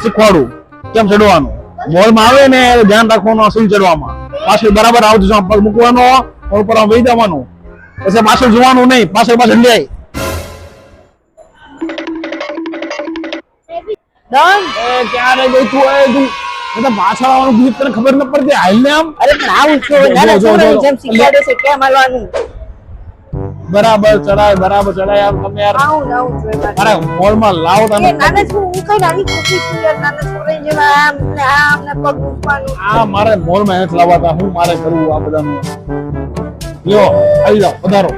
શીખવાડું કેમ ચડવાનું. મોલમાં આવે ને ધ્યાન રાખવાનું અસલ ચડવામાં. પાછળ બરાબર આવતું પગ મૂકવાનો, ઉપર વહી જવાનું, પછી પાછળ જોવાનું નહીં, પાછળ પાછળ જાય. ક્યારે ગઈ તું? પાછળ આવવાનું ગીત તને ખબર ન પડતી? હાલ ને આમ. અરે પણ આવું જેમ શીખવાડે છે કેમ હાલવાનું. બરાબર ચડાય આમ તમે યાર. અરે મોલમાં લાવો તમે. નાના છું હું કઈ નાની છોકરી છું યાર. નાના છોકરા જેવા આમ ને પગ મૂકવાનું. મારે મોલમાં નથી લાવતા. હું મારે કરવું આ બધાનું. લ્યો આવી જાઓ, પધારો.